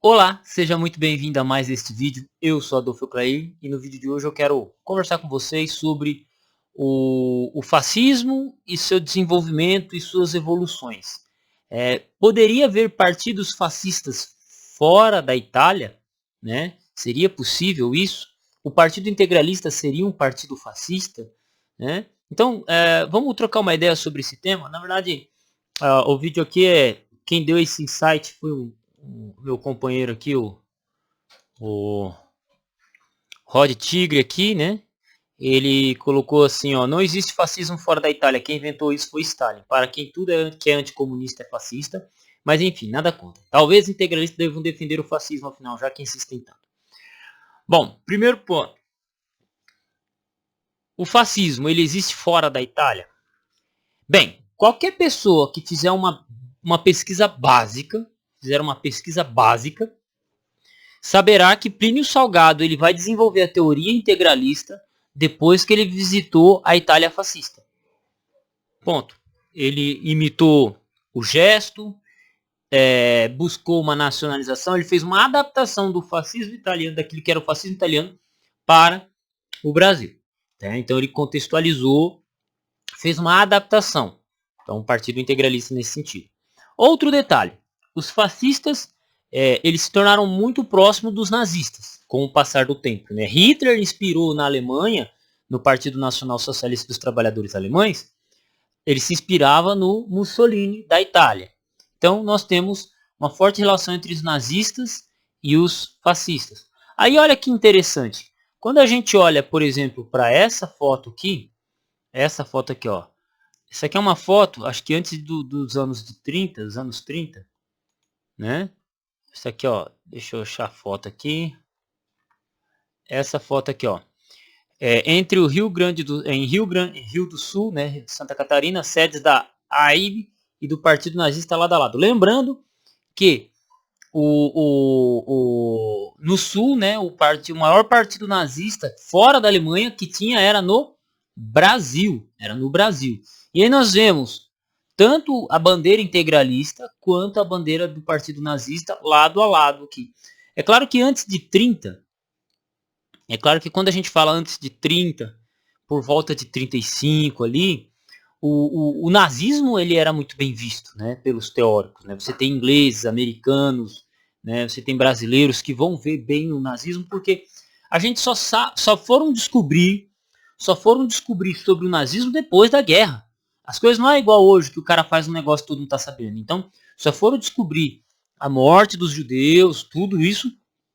Olá, seja muito bem-vindo a mais este vídeo. Eu sou Adolfo Clair e no vídeo de hoje eu quero conversar com vocês sobre o fascismo e seu desenvolvimento e suas evoluções. Poderia haver partidos fascistas fora da Itália, né? Seria possível isso? O Partido Integralista seria um partido fascista, né? Então, vamos trocar uma ideia sobre esse tema. Na verdade, o vídeo aqui quem deu esse insight foi o meu companheiro aqui, o Rod Tigre aqui, né? Ele colocou assim, ó, não existe fascismo fora da Itália, quem inventou isso foi Stalin. Para quem tudo que é anticomunista é fascista, mas enfim, nada contra. Talvez integralistas devam defender o fascismo afinal, já que insistem tanto. Bom, primeiro ponto. O fascismo, ele existe fora da Itália? Bem, qualquer pessoa que fizer uma pesquisa básica, saberá que Plínio Salgado ele vai desenvolver a teoria integralista depois que ele visitou a Itália fascista. Ponto. Ele imitou o gesto, buscou uma nacionalização, ele fez uma adaptação do fascismo italiano, daquilo que era o fascismo italiano, para o Brasil. Então ele contextualizou, fez uma adaptação. Então um partido integralista nesse sentido. Outro detalhe, os fascistas eles se tornaram muito próximos dos nazistas com o passar do tempo. Né? Hitler inspirou na Alemanha, no Partido Nacional Socialista dos Trabalhadores Alemães, ele se inspirava no Mussolini da Itália. Então nós temos uma forte relação entre os nazistas e os fascistas. Aí olha que interessante, quando a gente olha, por exemplo, para essa foto aqui, essa aqui é uma foto, acho que antes dos anos 30, né? Essa aqui, ó, deixa eu achar a foto aqui. Essa foto aqui, ó, entre o Rio do Sul, né, Santa Catarina, sedes da AIB e do Partido Nazista lado a lado. Lembrando que no Sul, né, o maior partido nazista fora da Alemanha que tinha era no Brasil, E aí nós vemos tanto a bandeira integralista quanto a bandeira do Partido Nazista lado a lado aqui. É claro que quando a gente fala antes de 30, por volta de 35 ali, o nazismo ele era muito bem visto, né, pelos teóricos. Né? Você tem ingleses, americanos, né, você tem brasileiros que vão ver bem o nazismo, porque a gente só foram descobrir sobre o nazismo depois da guerra. As coisas não é igual hoje, que o cara faz um negócio e todo mundo está sabendo. Então, só foram descobrir a morte dos judeus, tudo isso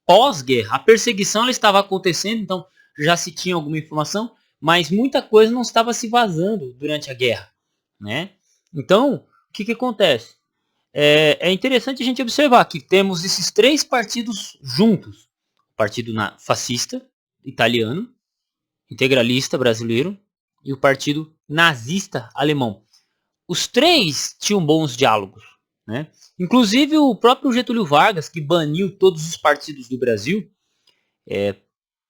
pós-guerra. A perseguição ela estava acontecendo, então já se tinha alguma informação, mas muita coisa não estava se vazando durante a guerra, né? Então, o que acontece? É interessante a gente observar que temos esses três partidos juntos. O partido fascista italiano, integralista brasileiro e o partido nazista alemão. Os três tinham bons diálogos, né? Inclusive o próprio Getúlio Vargas, que baniu todos os partidos do Brasil,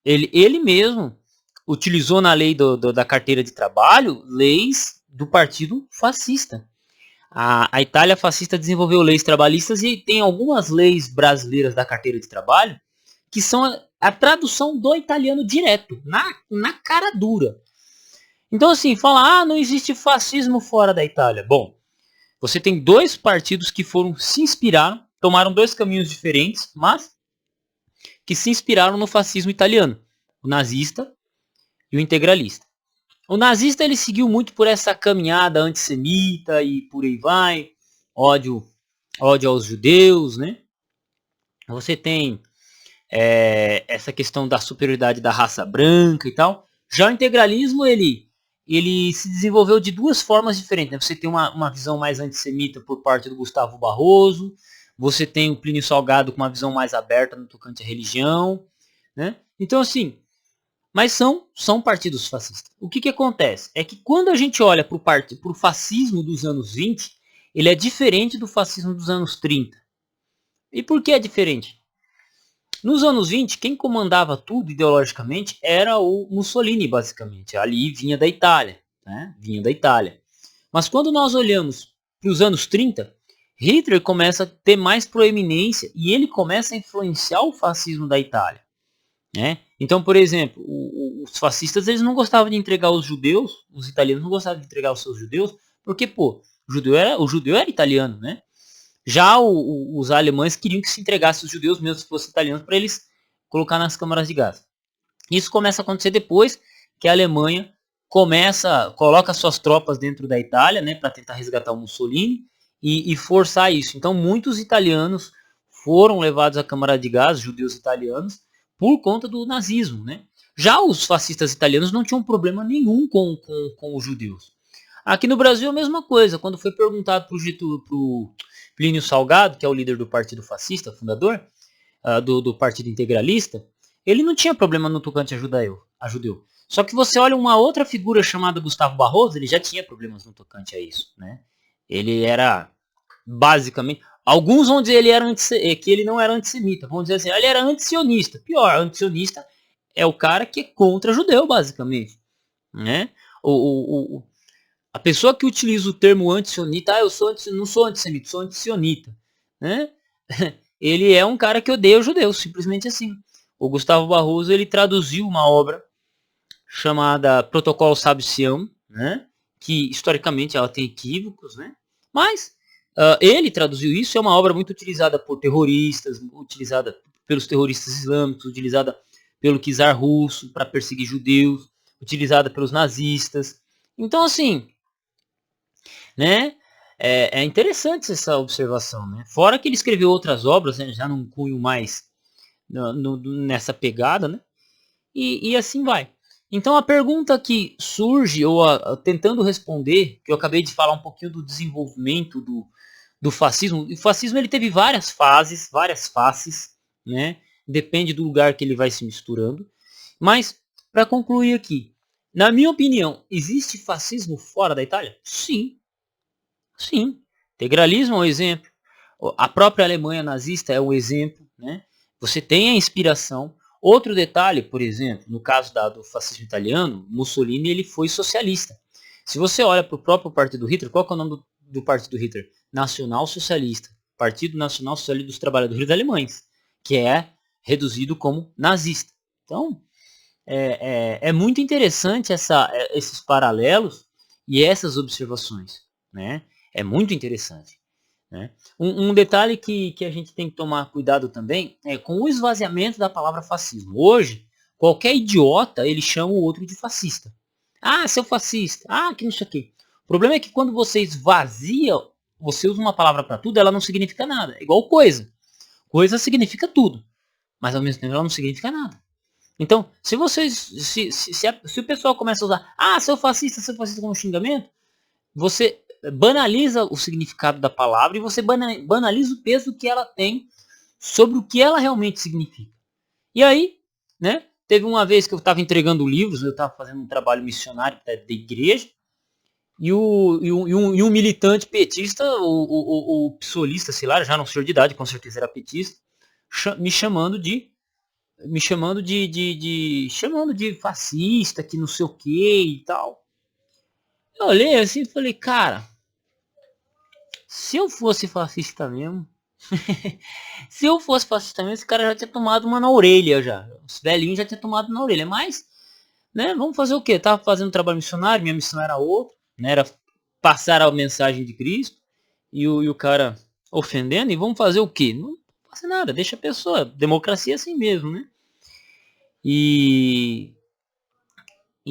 ele mesmo utilizou na lei da carteira de trabalho leis do partido fascista. A Itália fascista desenvolveu leis trabalhistas e tem algumas leis brasileiras da carteira de trabalho que são a tradução do italiano direto, na cara dura. Então assim, falar, não existe fascismo fora da Itália. Bom, você tem dois partidos que se inspiraram, tomaram dois caminhos diferentes, mas que se inspiraram no fascismo italiano, o nazista e o integralista. O nazista ele seguiu muito por essa caminhada antissemita e por aí vai, ódio aos judeus, né? Você tem essa questão da superioridade da raça branca e tal. Já o integralismo ele se desenvolveu de duas formas diferentes. Né? Você tem uma visão mais antissemita por parte do Gustavo Barroso, você tem o Plínio Salgado com uma visão mais aberta no tocante à religião, né? Então assim, mas são partidos fascistas. O que acontece? É que quando a gente olha para o fascismo dos anos 20, ele é diferente do fascismo dos anos 30. E por que é diferente? Nos anos 20, quem comandava tudo ideologicamente era o Mussolini, basicamente. Ali vinha da Itália. Né? Vinha da Itália. Mas quando nós olhamos para os anos 30, Hitler começa a ter mais proeminência e ele começa a influenciar o fascismo da Itália, né? Então, por exemplo, os fascistas eles não gostavam de entregar os judeus, os italianos não gostavam de entregar os seus judeus, porque, pô, o judeu era italiano, né? Já os alemães queriam que se entregasse os judeus, mesmo se fossem italianos, para eles colocar nas câmaras de gás. Isso começa a acontecer depois que a Alemanha coloca suas tropas dentro da Itália, né, para tentar resgatar o Mussolini e forçar isso. Então, muitos italianos foram levados à câmara de gás, judeus italianos, por conta do nazismo, né? Já os fascistas italianos não tinham problema nenhum com os judeus. Aqui no Brasil a mesma coisa. Quando foi perguntado pro Plínio Salgado, que é o líder do Partido Fascista, fundador do Partido Integralista, ele não tinha problema no tocante a judeu. Só que você olha uma outra figura chamada Gustavo Barroso, ele já tinha problemas no tocante a isso, né? Ele era basicamente, alguns vão dizer que ele não era antissemita, vão dizer assim, ele era antisionista. Pior, antisionista é o cara que é contra judeu, basicamente, né? A pessoa que utiliza o termo antisionita, não sou antissemita, sou antisionita, né? Ele é um cara que odeia os judeus, simplesmente assim. O Gustavo Barroso, ele traduziu uma obra chamada Protocolo Sabe-Sião, né? Que historicamente ela tem equívocos, né? Mas ele traduziu isso, é uma obra muito utilizada por terroristas, utilizada pelos terroristas islâmicos, utilizada pelo czar russo para perseguir judeus, utilizada pelos nazistas. Então, assim, né? É interessante essa observação, né? Fora que ele escreveu outras obras, né, já num cunho mais nessa pegada, né? E assim vai. Então a pergunta que surge, ou tentando responder, que eu acabei de falar um pouquinho do desenvolvimento do fascismo. O fascismo ele teve várias faces, né? Depende do lugar que ele vai se misturando. Mas, para concluir aqui, na minha opinião, existe fascismo fora da Itália? Sim. Sim, integralismo é um exemplo. A própria Alemanha nazista é um exemplo, né? Você tem a inspiração. Outro detalhe, por exemplo, no caso do fascismo italiano, Mussolini ele foi socialista. Se você olha para o próprio partido Hitler, qual é o nome do partido Hitler? Nacional Socialista, Partido Nacional Socialista dos Trabalhadores Alemães, que é reduzido como nazista. Então, é muito interessante esses paralelos e essas observações, né? É muito interessante, né? Um detalhe que a gente tem que tomar cuidado também é com o esvaziamento da palavra fascismo. Hoje, qualquer idiota, ele chama o outro de fascista. Ah, seu fascista. Ah, que não sei o quê. O problema é que quando você esvazia, você usa uma palavra para tudo, ela não significa nada. É igual coisa. Coisa significa tudo, mas ao mesmo tempo ela não significa nada. Então, se o pessoal começa a usar, seu fascista como xingamento, você banaliza o significado da palavra e você banaliza o peso que ela tem sobre o que ela realmente significa. E aí, né, teve uma vez que eu estava entregando livros, eu estava fazendo um trabalho missionário da igreja, e um militante petista, o psolista, sei lá, já não senhor de idade, com certeza era petista, me chamando de fascista, que não sei o que e tal. Eu olhei assim e falei, cara, se eu fosse fascista mesmo, esse cara já tinha tomado uma na orelha já. Os velhinhos já tinham tomado na orelha. Mas, né, vamos fazer o quê? Eu tava fazendo trabalho missionário, minha missão era outra, né, era passar a mensagem de Cristo, e o cara ofendendo, e vamos fazer o quê? Não fazer nada, deixa a pessoa. Democracia é assim mesmo, né? E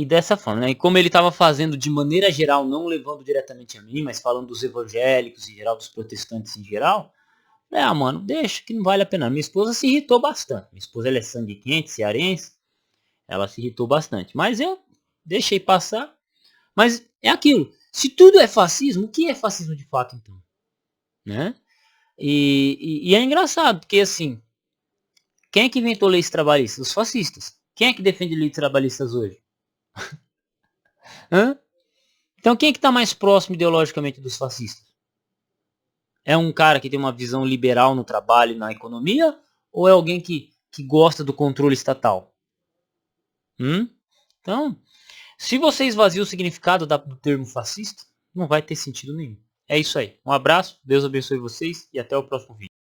dessa forma, né? E como ele estava fazendo de maneira geral, não levando diretamente a mim, mas falando dos evangélicos em geral, dos protestantes em geral, mano, deixa que não vale a pena. Minha esposa se irritou bastante. Minha esposa ela é sangue quente, cearense, ela se irritou bastante. Mas eu deixei passar. Mas é aquilo. Se tudo é fascismo, o que é fascismo de fato então? Né? E é engraçado, porque assim, quem é que inventou leis trabalhistas? Os fascistas. Quem é que defende leis trabalhistas hoje? Hã? Então quem é que está mais próximo ideologicamente dos fascistas? É um cara que tem uma visão liberal no trabalho e na economia? Ou é alguém que gosta do controle estatal? Então, se você esvazia o significado do termo fascista, não vai ter sentido nenhum. É isso aí. Um abraço, Deus abençoe vocês e até o próximo vídeo.